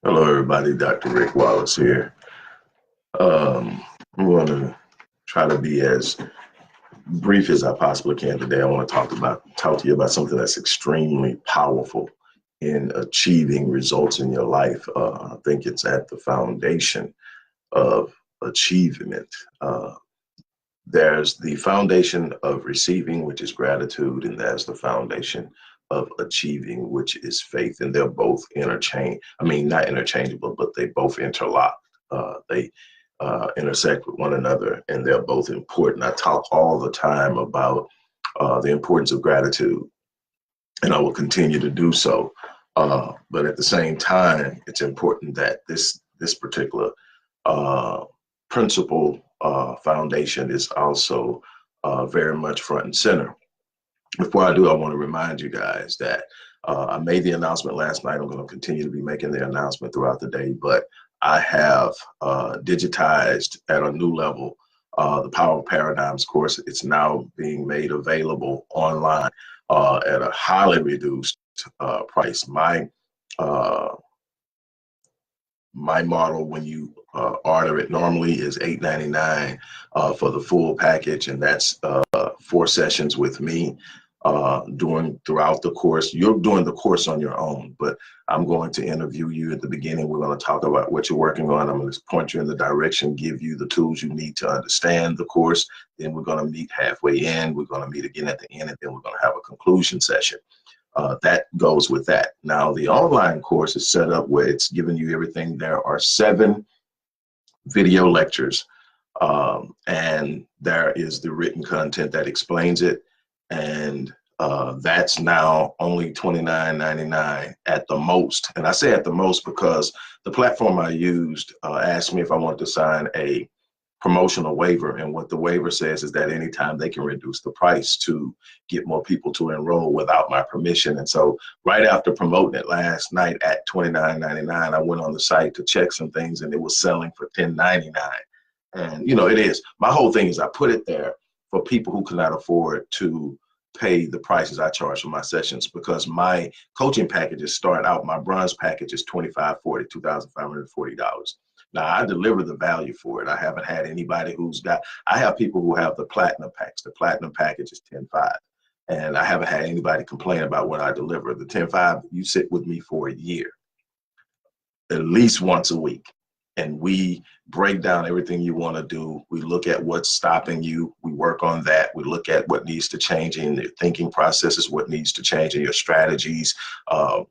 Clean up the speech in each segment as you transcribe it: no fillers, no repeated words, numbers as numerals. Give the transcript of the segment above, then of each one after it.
Hello, everybody. Dr. Rick Wallace here. I'm going to try to be as brief as I possibly can today. I want to talk to you about something that's extremely powerful in achieving results in your life. I think it's at the foundation of achievement. Uh, there's the foundation of receiving, which is gratitude, and there's the foundation of achieving, which is faith. And they're both not interchangeable, but they both interlock. They intersect with one another, and they're both important. I talk all the time about the importance of gratitude, and I will continue to do so. But at the same time, it's important that this particular uh, principle foundation is also very much front and center. Before I do, I want to remind you guys that I made the announcement last night. I'm going to continue to be making the announcement throughout the day, but I have digitized at a new level the Power of Paradigms course. It's now being made available online at a highly reduced price. Uh, my model, when you order it, normally is $8.99 for the full package, and that's 4 sessions with me doing throughout the course. You're doing the course on your own, but I'm going to interview you at the beginning. We're going to talk about what you're working on. I'm going to point you in the direction, give you the tools you need to understand the course. Then we're going to meet halfway in. We're going to meet again at the end, and then we're going to have a conclusion session. That goes with that. Now, the online course is set up where it's giving you everything. There are 7 video lectures, and there is the written content that explains it. And that's now only $29.99 at the most. And I say at the most because the platform I used asked me if I wanted to sign a promotional waiver. And what the waiver says is that anytime they can reduce the price to get more people to enroll without my permission. And so right after promoting it last night at $29.99, I went on the site to check some things, and it was selling for $10.99. And, it is. My whole thing is I put it there for people who cannot afford to pay the prices I charge for my sessions, because my coaching packages start out, my bronze package is $2,540, $2,540. Now, I deliver the value for it. I haven't had anybody I have people who have the platinum packs. The platinum package is $10,500. And I haven't had anybody complain about what I deliver. The $10,500, you sit with me for a year, at least once a week. And we break down everything you want to do. We look at what's stopping you. We work on that. We look at what needs to change in your thinking processes, what needs to change in your strategies. I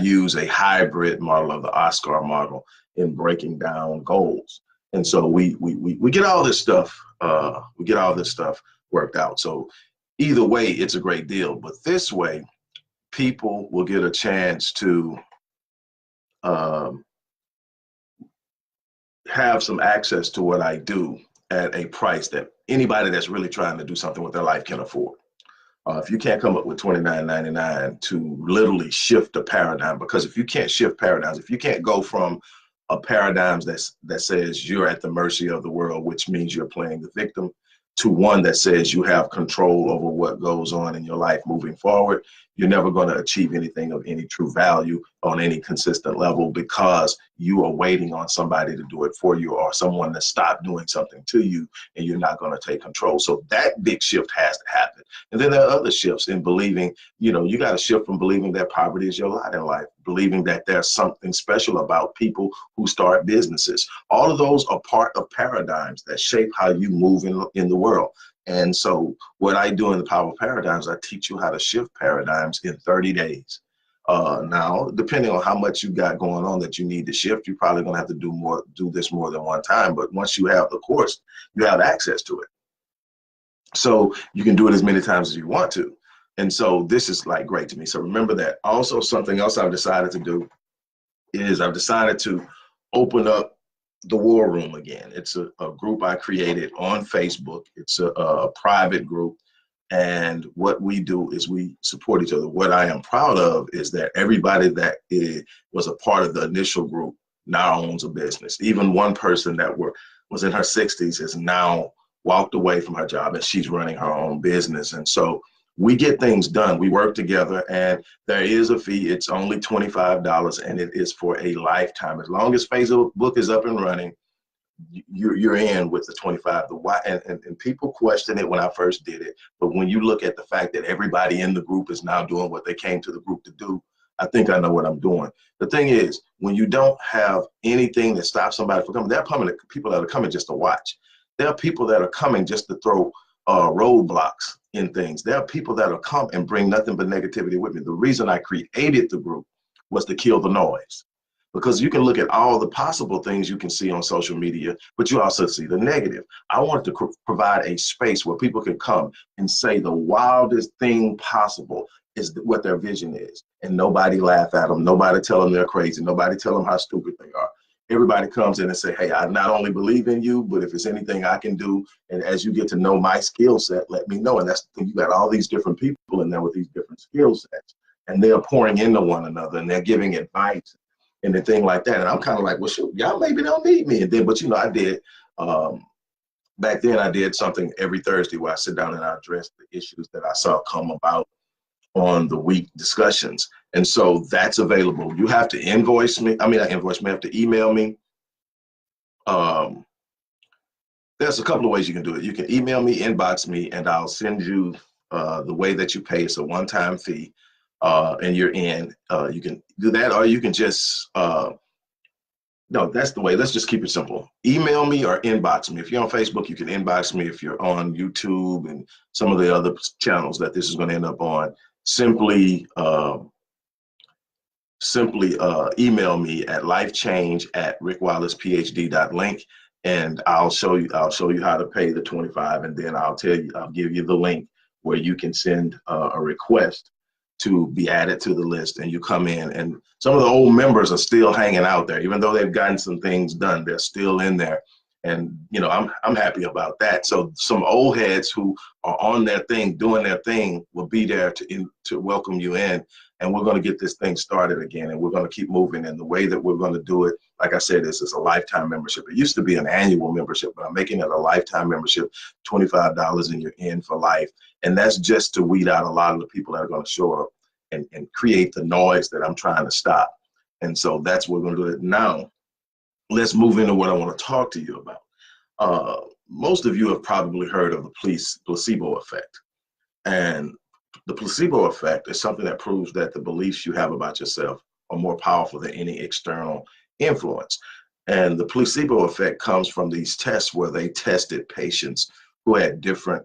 use a hybrid model of the Oscar model in breaking down goals. And so we get all this stuff. We get all this stuff worked out. So either way, it's a great deal. But this way, people will get a chance to have some access to what I do at a price that anybody that's really trying to do something with their life can afford. If you can't come up with $29.99 to literally shift the paradigm, because if you can't shift paradigms, if you can't go from a paradigm that says you're at the mercy of the world, which means you're playing the victim, to one that says you have control over what goes on in your life moving forward, you're never going to achieve anything of any true value on any consistent level, because you are waiting on somebody to do it for you, or someone to stop doing something to you, and you're not going to take control. So that big shift has to happen. And then there are other shifts in believing, you got to shift from believing that poverty is your lot in life, believing that there's something special about people who start businesses. All of those are part of paradigms that shape how you move in the world. And so what I do in the Power of Paradigms, I teach you how to shift paradigms in 30 days. Now, depending on how much you got going on that you need to shift, you're probably going to have to do this more than one time. But once you have the course, you have access to it. So you can do it as many times as you want to. And so this is like great to me. So remember that. Also, something else I've decided to do is I've decided to open up the War Room again. It's a group I created on Facebook. It's a private group. And what we do is we support each other. What I am proud of is that everybody that was a part of the initial group now owns a business. Even one person that was in her 60s has now walked away from her job, and she's running her own business. And so we get things done. We work together, and there is a fee. It's only $25, and it is for a lifetime. As long as Facebook is up and running, you're in with the 25. The why, and people question it when I first did it, but when you look at the fact that everybody in the group is now doing what they came to the group to do, I think I know what I'm doing. The thing is, when you don't have anything that stops somebody from coming, there are people that are coming just to watch. There are people that are coming just to throw roadblocks in things. There are people that will come and bring nothing but negativity with me. The reason I created the group was to kill the noise. Because you can look at all the possible things you can see on social media, but you also see the negative. I wanted to provide a space where people can come and say the wildest thing possible is what their vision is. And nobody laugh at them. Nobody tell them they're crazy. Nobody tell them how stupid they are. Everybody comes in and say, hey, I not only believe in you, but if it's anything I can do, and as you get to know my skill set, let me know. And that's the thing. You got all these different people in there with these different skill sets, and they're pouring into one another, and they're giving advice and the thing like that. And I'm kind of like, well, shoot, y'all maybe don't need me. And then, but I did, back then I did something every Thursday where I sit down and I address the issues that I saw come about on the week discussions. And so that's available. You have to invoice me. I mean, not invoice me, you have to email me. There's a couple of ways you can do it. You can email me, inbox me, and I'll send you the way that you pay. It's a one-time fee. And you're in, you can do that, or you can just, no, that's the way. Let's just keep it simple. Email me or inbox me. If you're on Facebook, you can inbox me. If you're on YouTube and some of the other channels that this is going to end up on, simply email me at lifechange@rickwallacephd.link, and I'll show you how to pay the 25, and then I'll give you the link where you can send a request to be added to the list, and you come in. And some of the old members are still hanging out there, even though they've gotten some things done. They're still in there, and I'm happy about that. So some old heads who are on their thing, doing their thing, will be there to welcome you in, and we're going to get this thing started again, and we're going to keep moving. And the way that we're going to do it, like I said, is a lifetime membership. It used to be an annual membership, but I'm making it a lifetime membership, $25, and you're in for life. And that's just to weed out a lot of the people that are going to show up and create the noise that I'm trying to stop. And so that's what we're going to do it. Now, let's move into what I want to talk to you about. Most of you have probably heard of the placebo effect. And the placebo effect is something that proves that the beliefs you have about yourself are more powerful than any external influence. And the placebo effect comes from these tests where they tested patients who had different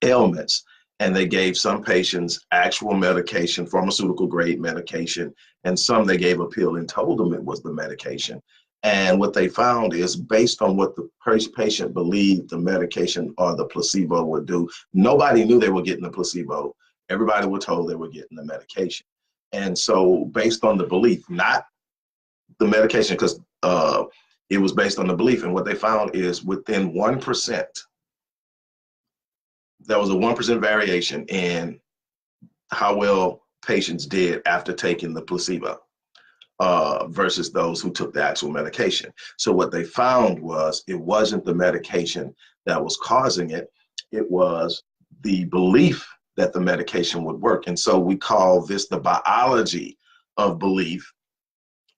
ailments, and they gave some patients actual medication, pharmaceutical grade medication, and some they gave a pill and told them it was the medication. And what they found is, based on what the patient believed the medication or the placebo would do, nobody knew they were getting the placebo. Everybody was told they were getting the medication. And so based on the belief, not the medication, because it was based on the belief. And what they found is within 1%, there was a 1% variation in how well patients did after taking the placebo versus those who took the actual medication. So what they found was, it wasn't the medication that was causing it. It was the belief that the medication would work. And so we call this the biology of belief,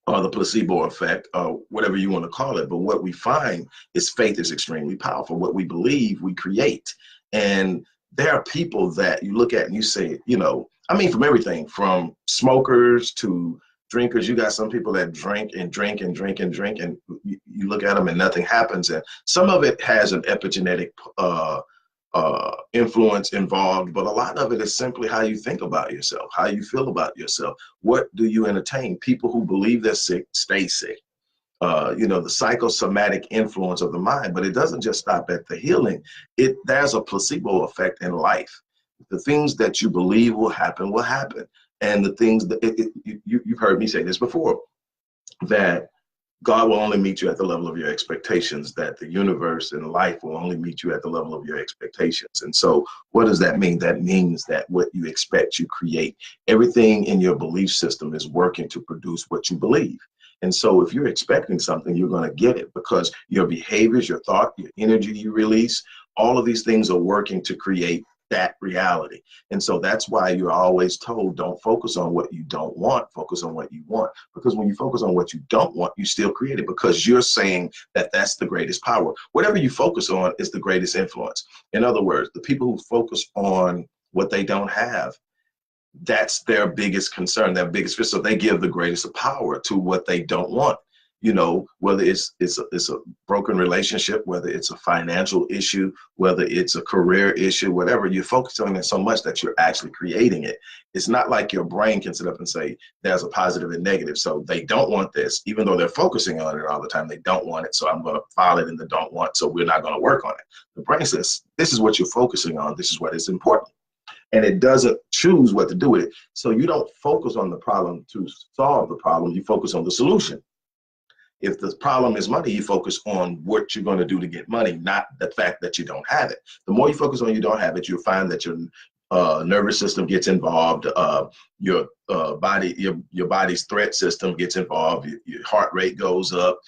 or the placebo effect, or whatever you want to call it. But what we find is faith is extremely powerful. What we believe, we create. And there are people that you look at and you say, from everything from smokers to drinkers. You got some people that drink and drink and drink and drink, and you look at them and nothing happens. And some of it has an epigenetic influence involved, but a lot of it is simply how you think about yourself, how you feel about yourself. What do you entertain? People who believe they're sick stay sick. The psychosomatic influence of the mind. But it doesn't just stop at the healing. There's a placebo effect in life. The things that you believe will happen will happen. And the things that you've heard me say this before, that God will only meet you at the level of your expectations, that the universe and life will only meet you at the level of your expectations. And so what does that mean? That means that what you expect, you create. Everything in your belief system is working to produce what you believe. And so if you're expecting something, you're going to get it, because your behaviors, your thought, your energy you release, all of these things are working to create that reality. And so that's why you're always told, don't focus on what you don't want, focus on what you want. Because when you focus on what you don't want, you still create it, because you're saying that that's the greatest power. Whatever you focus on is the greatest influence. In other words, the people who focus on what they don't have, that's their biggest concern, their biggest fear. So they give the greatest power to what they don't want. You know, whether it's a broken relationship, whether it's a financial issue, whether it's a career issue, whatever, you focus on it so much that you're actually creating it. It's not like your brain can sit up and say there's a positive and negative. So they don't want this, even though they're focusing on it all the time. They don't want it, so I'm going to file it in the don't want. So we're not going to work on it. The brain says, this is what you're focusing on. This is what is important. And it doesn't choose what to do with it. So you don't focus on the problem to solve the problem. You focus on the solution. If the problem is money, you focus on what you're going to do to get money, not the fact that you don't have it. The more you focus on you don't have it, you'll find that your nervous system gets involved, your body's threat system gets involved, your heart rate goes up,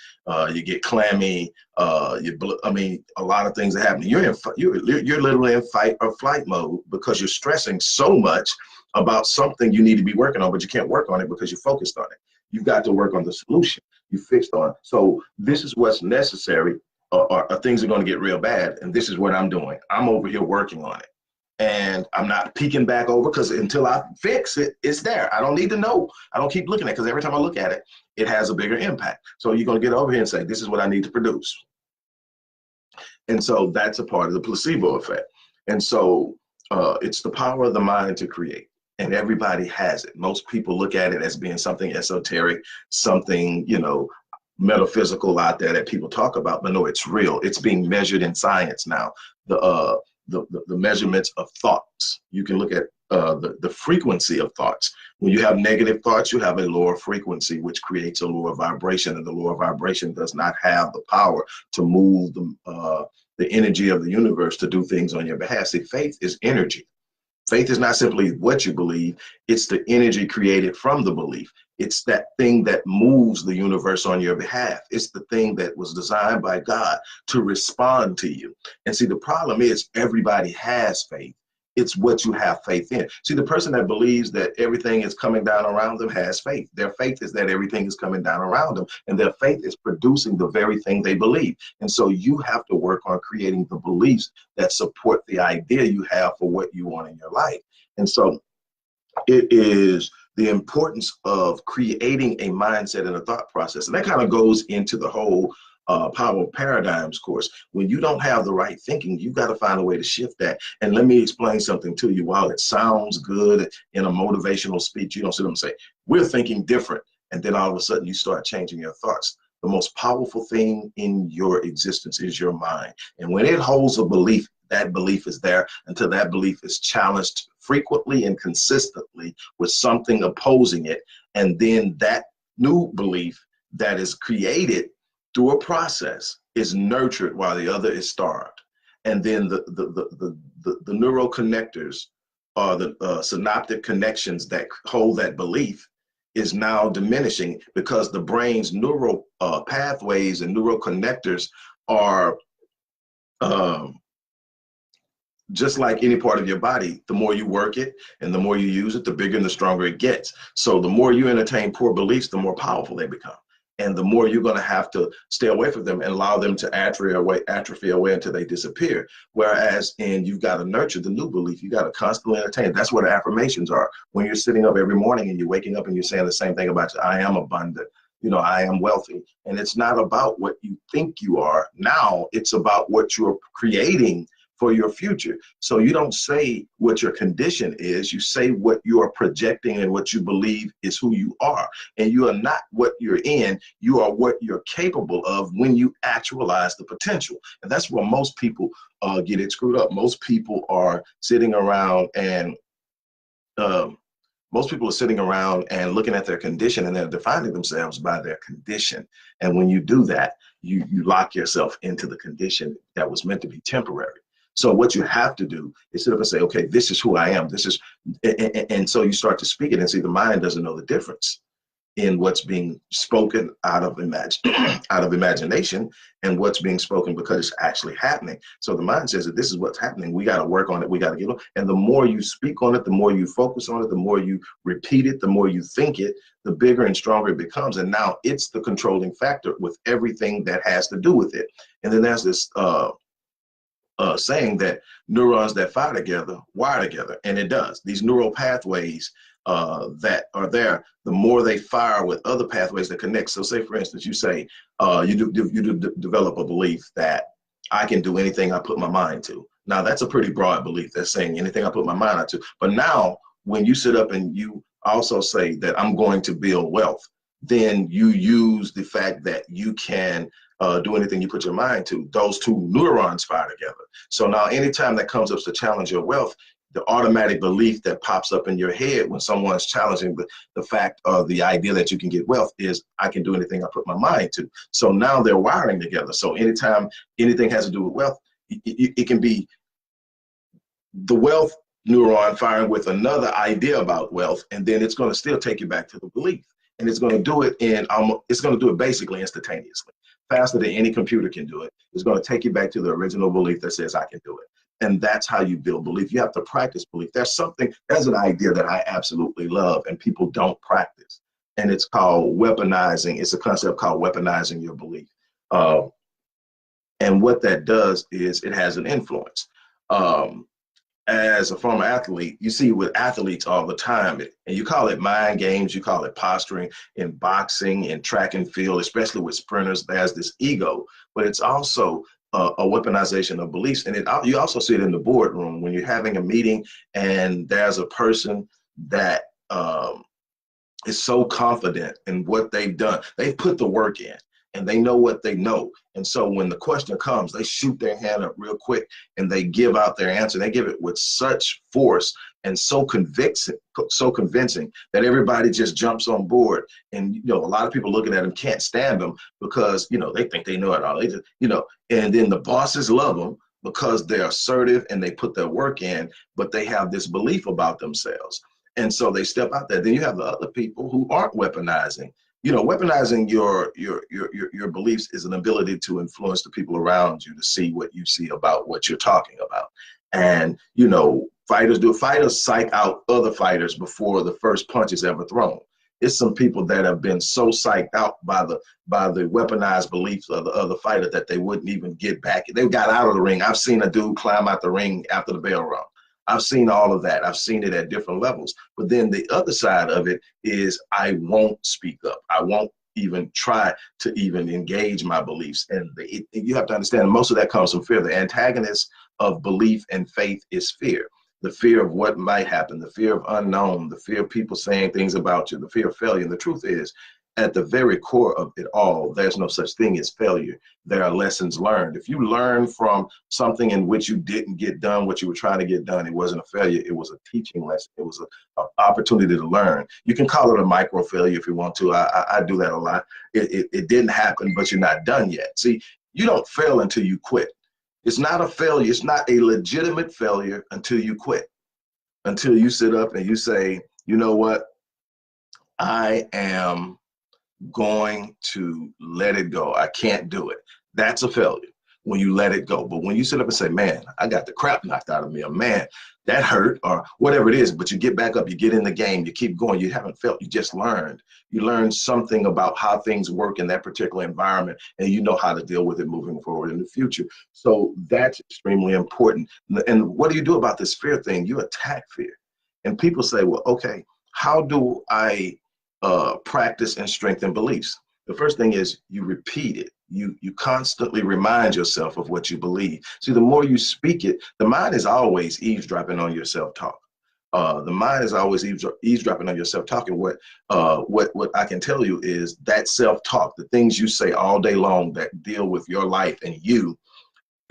you get clammy, a lot of things are happening. You're literally in fight or flight mode because you're stressing so much about something you need to be working on, but you can't work on it because you're focused on it. You've got to work on the solution you fixed on. So this is what's necessary, or things are going to get real bad. And this is what I'm doing. I'm over here working on it. And I'm not peeking back over, because until I fix it, it's there. I don't need to know. I don't keep looking at it, because every time I look at it, it has a bigger impact. So you're going to get over here and say, this is what I need to produce. And so that's a part of the placebo effect. And so it's the power of the mind to create. And everybody has it. Most people look at it as being something esoteric, something, metaphysical out there that people talk about, but no, it's real. It's being measured in science now. The measurements of thoughts. You can look at the frequency of thoughts. When you have negative thoughts, you have a lower frequency, which creates a lower vibration, and the lower vibration does not have the power to move the energy of the universe to do things on your behalf. See, faith is energy. Faith is not simply what you believe, it's the energy created from the belief. It's that thing that moves the universe on your behalf. It's the thing that was designed by God to respond to you. And see, the problem is everybody has faith. It's what you have faith in. See, the person that believes that everything is coming down around them has faith. Their faith is that everything is coming down around them, and their faith is producing the very thing they believe. And so you have to work on creating the beliefs that support the idea you have for what you want in your life. And so it is the importance of creating a mindset and a thought process. And that kind of goes into the whole Power of Paradigms course. When you don't have the right thinking, you've got to find a way to shift that. And let me explain something to you. While it sounds good in a motivational speech, you don't sit up and say, we're thinking different. And then all of a sudden you start changing your thoughts. The most powerful thing in your existence is your mind. And when it holds a belief, that belief is there until that belief is challenged frequently and consistently with something opposing it. And then that new belief that is created through a process is nurtured while the other is starved. And then the neural connectors, or the synaptic connections that hold that belief, is now diminishing, because the brain's neural pathways and neural connectors are just like any part of your body. The more you work it and the more you use it, the bigger and the stronger it gets. So the more you entertain poor beliefs, the more powerful they become. And the more you're going to have to stay away from them and allow them to atrophy away until they disappear. Whereas you've got to nurture the new belief. You got to constantly entertain it. That's what affirmations are. When you're sitting up every morning and you're waking up and you're saying the same thing about you, I am abundant, I am wealthy. And it's not about what you think you are now, it's about what you're creating for your future. So you don't say what your condition is, you say what you are projecting and what you believe is who you are. And you are not what you're in, you are what you're capable of when you actualize the potential. And that's where most people get it screwed up. Most people are sitting around and looking at their condition, and they're defining themselves by their condition. And when you do that, you lock yourself into the condition that was meant to be temporary. So what you have to do is sit up and say, okay, this is who I am. And so you start to speak it, and see, the mind doesn't know the difference. in what's being spoken out of out of imagination, and what's being spoken because it's actually happening. So the mind says that this is what's happening. We got to work on it. We got to get on. And the more you speak on it, the more you focus on it, the more you repeat it, the more you think it, the bigger and stronger it becomes. And now it's the controlling factor with everything that has to do with it. And then there's this saying that neurons that fire together wire together, and it does. These neural pathways that are there, the more they fire with other pathways that connect. So say, for instance, you say you develop a belief that I can do anything I put my mind to. Now, that's a pretty broad belief. That's saying anything I put my mind to. But now, when you sit up and you also say that I'm going to build wealth, then you use the fact that you can do anything you put your mind to. Those two neurons fire together. So now anytime that comes up to challenge your wealth, the automatic belief that pops up in your head when someone's challenging the fact of the idea that you can get wealth is, I can do anything I put my mind to. So now they're wiring together. So anytime anything has to do with wealth, it can be the wealth neuron firing with another idea about wealth, and then it's going to still take you back to the belief. And it's going to do it it's going to do it basically instantaneously, faster than any computer can do it. It's going to take you back to the original belief that says I can do it. And that's how you build belief. You have to practice belief. There's an idea that I absolutely love and people don't practice. And it's called weaponizing. It's a concept called weaponizing your belief. And what that does is it has an influence. As a former athlete, you see with athletes all the time, and you call it mind games, you call it posturing. In boxing, in track and field, especially with sprinters, there's this ego, but it's also a weaponization of beliefs. And you also see it in the boardroom when you're having a meeting and there's a person that is so confident in what they've done. They've put the work in and they know what they know. And so when the question comes, they shoot their hand up real quick and they give out their answer. They give it with such force and so convincing that everybody just jumps on board. And, a lot of people looking at them can't stand them because, they think they know it all. They just, and then the bosses love them because they're assertive and they put their work in, but they have this belief about themselves. And so they step out there. Then you have the other people who aren't weaponizing. Weaponizing your beliefs is an ability to influence the people around you to see what you see about what you're talking about. And, fighters psych out other fighters before the first punch is ever thrown. It's some people that have been so psyched out by the weaponized beliefs of the other fighter that they wouldn't even get back. They got out of the ring. I've seen a dude climb out the ring after the bell rung. I've seen all of that. I've seen it at different levels. But then the other side of it is I won't speak up. I won't even try to even engage my beliefs. And you have to understand most of that comes from fear. The antagonist of belief and faith is fear. The fear of what might happen, the fear of unknown, the fear of people saying things about you, the fear of failure. And the truth is, at the very core of it all, there's no such thing as failure. There are lessons learned. If you learn from something in which you didn't get done what you were trying to get done, it wasn't a failure. It was a teaching lesson. It was an opportunity to learn. You can call it a micro failure if you want to. I do that a lot. It didn't happen, but you're not done yet. See, you don't fail until you quit. It's not a failure. It's not a legitimate failure until you quit, until you sit up and you say, you know what? I am going to let it go. I can't do it. That's a failure when you let it go. But when you sit up and say, man, I got the crap knocked out of me, or man, that hurt, or whatever it is, but you get back up, you get in the game, you keep going, you haven't failed, you just learned. You learned something about how things work in that particular environment, and you know how to deal with it moving forward in the future. So that's extremely important. And what do you do about this fear thing? You attack fear. And people say, well, okay, how do I practice and strengthen beliefs? The first thing is you repeat it. You constantly remind yourself of what you believe. See, the more you speak it, the mind is always eavesdropping on your self-talk. The mind is always eavesdropping on your self-talk. And what I can tell you is that self-talk, the things you say all day long that deal with your life and you,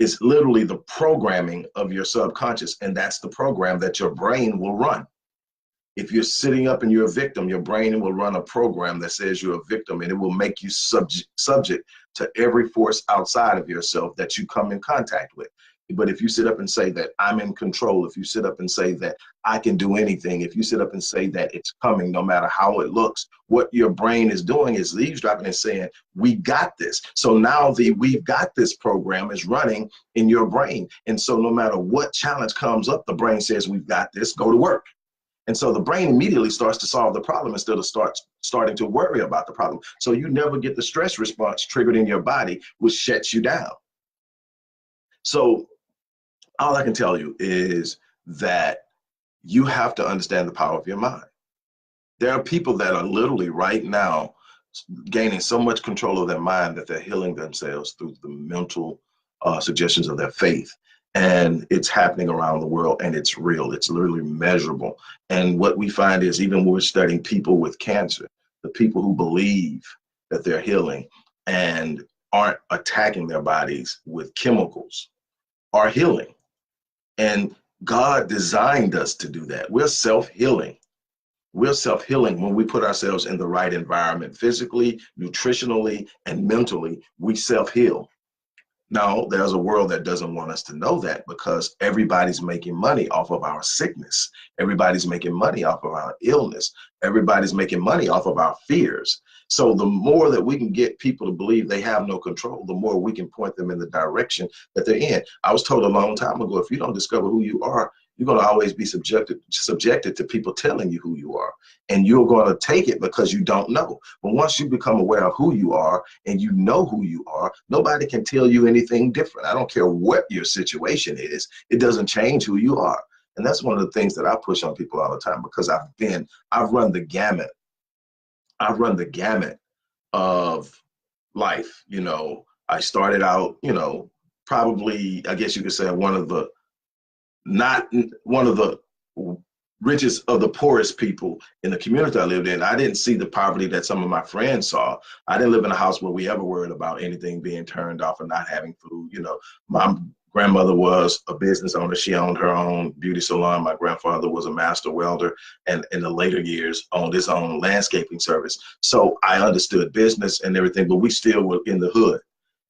is literally the programming of your subconscious. And that's the program that your brain will run. If you're sitting up and you're a victim, your brain will run a program that says you're a victim, and it will make you subject to every force outside of yourself that you come in contact with. But if you sit up and say that I'm in control, if you sit up and say that I can do anything, if you sit up and say that it's coming no matter how it looks, what your brain is doing is eavesdropping and saying, we got this. So now the we've got this program is running in your brain. And so no matter what challenge comes up, the brain says, we've got this, go to work. And so the brain immediately starts to solve the problem instead of starting to worry about the problem. So you never get the stress response triggered in your body, which shuts you down. So all I can tell you is that you have to understand the power of your mind. There are people that are literally right now gaining so much control of their mind that they're healing themselves through the mental suggestions of their faith. And it's happening around the world, and it's real. It's literally measurable. And what we find is, even when we're studying people with cancer, the people who believe that they're healing and aren't attacking their bodies with chemicals are healing. And God designed us to do that. We're self-healing. We're self-healing when we put ourselves in the right environment, physically, nutritionally, and mentally. We self-heal. Now, there's a world that doesn't want us to know that, because everybody's making money off of our sickness. Everybody's making money off of our illness. Everybody's making money off of our fears. So the more that we can get people to believe they have no control, the more we can point them in the direction that they're in. I was told a long time ago, if you don't discover who you are, you're going to always be subjected to people telling you who you are. And you're going to take it because you don't know. But once you become aware of who you are and you know who you are, nobody can tell you anything different. I don't care what your situation is. It doesn't change who you are. And that's one of the things that I push on people all the time, because I've run the gamut. I've run the gamut of life. You know, I started out, you know, probably, I guess you could say, not one of the richest of the poorest people in the community I lived in. I didn't see the poverty that some of my friends saw. I didn't live in a house where we ever worried about anything being turned off and not having food. You know, my grandmother was a business owner. She owned her own beauty salon. My grandfather was a master welder, and in the later years owned his own landscaping service. So I understood business and everything, but we still were in the hood.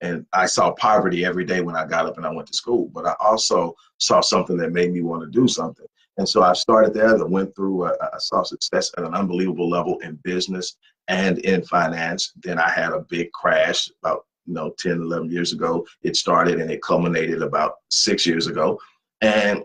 And I saw poverty every day when I got up and I went to school, but I also saw something that made me want to do something. And so I started there. I went through, I saw success at an unbelievable level in business and in finance. Then I had a big crash about 10, 11 years ago. It started and it culminated about 6 years ago. And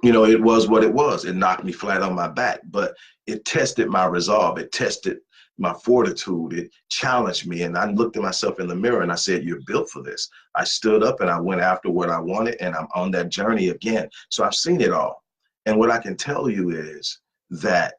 it was what it was. It knocked me flat on my back, but it tested my resolve. It tested my fortitude. It challenged me. And I looked at myself in the mirror and I said, you're built for this. I stood up and I went after what I wanted, and I'm on that journey again. So I've seen it all. And what I can tell you is that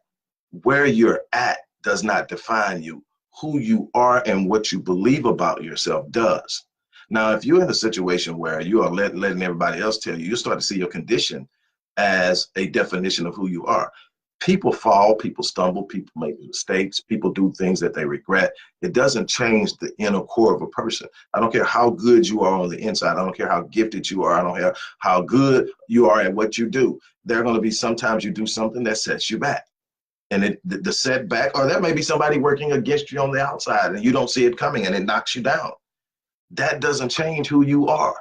where you're at does not define you. Who you are and what you believe about yourself does. Now, if you're in a situation where you are letting everybody else tell you, you start to see your condition as a definition of who you are. People fall, people stumble, people make mistakes, people do things that they regret. It doesn't change the inner core of a person. I don't care how good you are on the inside. I don't care how gifted you are. I don't care how good you are at what you do. There are going to be sometimes you do something that sets you back. And the setback, or there may be somebody working against you on the outside and you don't see it coming and it knocks you down. That doesn't change who you are.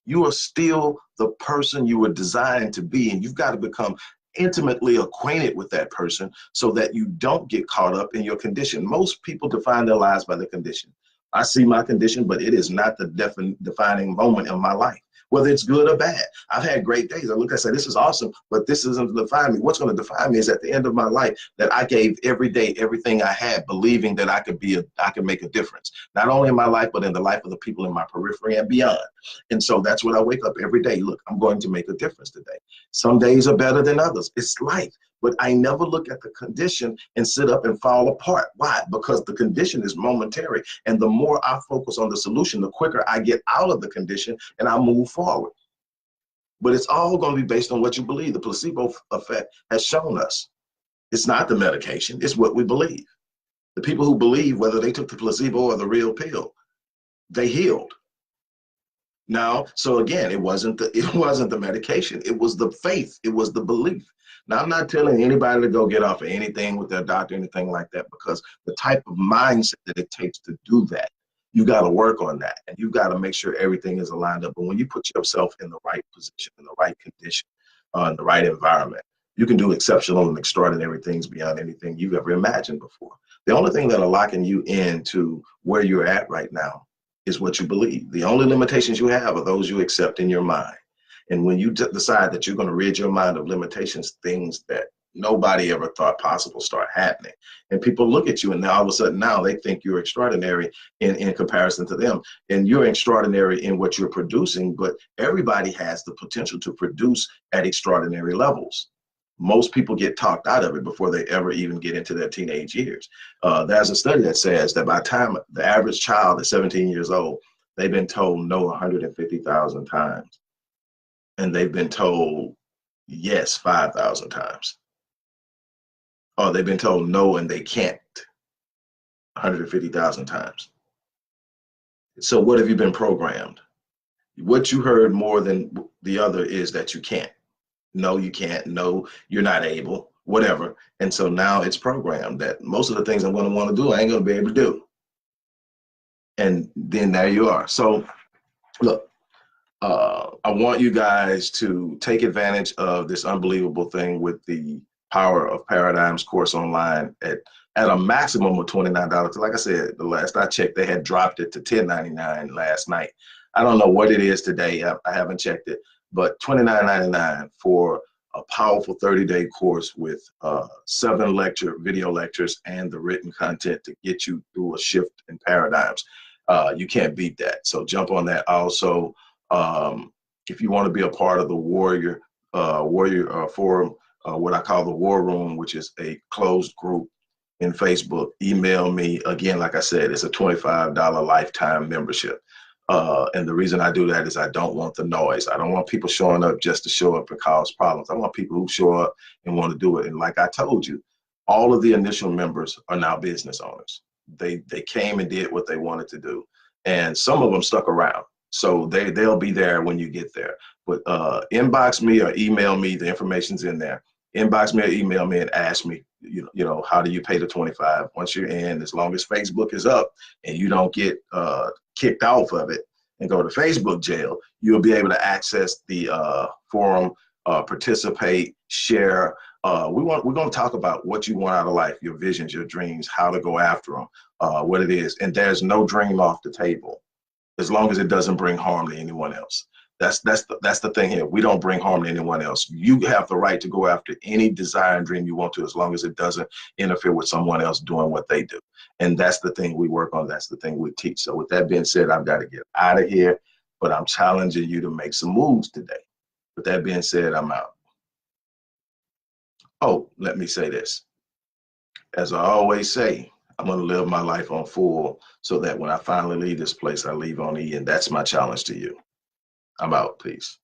You are still the person you were designed to be, and you've got to become intimately acquainted with that person so that you don't get caught up in your condition. Most people define their lives by their condition. I see my condition, but it is not the defining moment of my life, whether it's good or bad. I've had great days. I look, I say, this is awesome, but this isn't define me. What's going to define me is at the end of my life that I gave every day everything I had, believing that I could make a difference, not only in my life, but in the life of the people in my periphery and beyond. And so that's what I wake up every day. Look, I'm going to make a difference today. Some days are better than others. It's life. But I never look at the condition and sit up and fall apart. Why? Because the condition is momentary. And the more I focus on the solution, the quicker I get out of the condition and I move forward. But it's all going to be based on what you believe. The placebo effect has shown us. It's not the medication. It's what we believe. The people who believe, whether they took the placebo or the real pill, they healed. Now, so again, it wasn't the medication. It was the faith. It was the belief. Now, I'm not telling anybody to go get off of anything with their doctor, anything like that, because the type of mindset that it takes to do that, You got to work on that, and you got to make sure everything is aligned up. But when you put yourself in the right position, in the right condition, in the right environment, you can do exceptional and extraordinary things beyond anything you've ever imagined before. The only thing that'll locking you into where you're at right now is what you believe. The only limitations you have are those you accept in your mind. And when you decide that you're going to rid your mind of limitations, things that nobody ever thought possible start happening. And people look at you, and all of a sudden now they think you're extraordinary in comparison to them. And you're extraordinary in what you're producing, but everybody has the potential to produce at extraordinary levels. Most people get talked out of it before they ever even get into their teenage years. There's a study that says that by the time the average child is 17 years old, they've been told no 150,000 times. And they've been told yes 5,000 times. Or they've been told no and they can't 150,000 times. So what have you been programmed? What you heard more than the other is that you can't. No, you can't. No, you're not able, whatever. And so now it's programmed that most of the things I'm going to want to do, I ain't going to be able to do. And then there you are. So look, I want you guys to take advantage of this unbelievable thing with the Power of Paradigms course online at a maximum of $29. Like I said, the last I checked, they had dropped it to $10.99 last night. I don't know what it is today. I haven't checked it, but $29.99 for a powerful 30-day course with 7 video lectures and the written content to get you through a shift in paradigms. You can't beat that. So jump on that. Also, if you want to be a part of the Warrior Forum, what I call the War Room, which is a closed group in Facebook, email me. Again, like I said, it's a $25 lifetime membership. And the reason I do that is I don't want the noise. I don't want people showing up just to show up and cause problems. I want people who show up and want to do it. And like I told you, all of the initial members are now business owners. They came and did what they wanted to do. And some of them stuck around. So they'll be there when you get there. But inbox me or email me. The information's in there. Inbox me or email me and ask me, you know, how do you pay the 25? Once you're in, as long as Facebook is up and you don't get kicked off of it and go to Facebook jail, you'll be able to access the forum, participate, share. We're going to talk about what you want out of life, your visions, your dreams, how to go after them, what it is. And there's no dream off the table as long as it doesn't bring harm to anyone else. That's the thing here. We don't bring harm to anyone else. You have the right to go after any desire and dream you want to, as long as it doesn't interfere with someone else doing what they do. And that's the thing we work on. That's the thing we teach. So with that being said, I've got to get out of here, but I'm challenging you to make some moves today. With that being said, I'm out. Oh, let me say this. As I always say, I'm going to live my life on full so that when I finally leave this place, I leave on E, and that's my challenge to you. I'm out. Peace.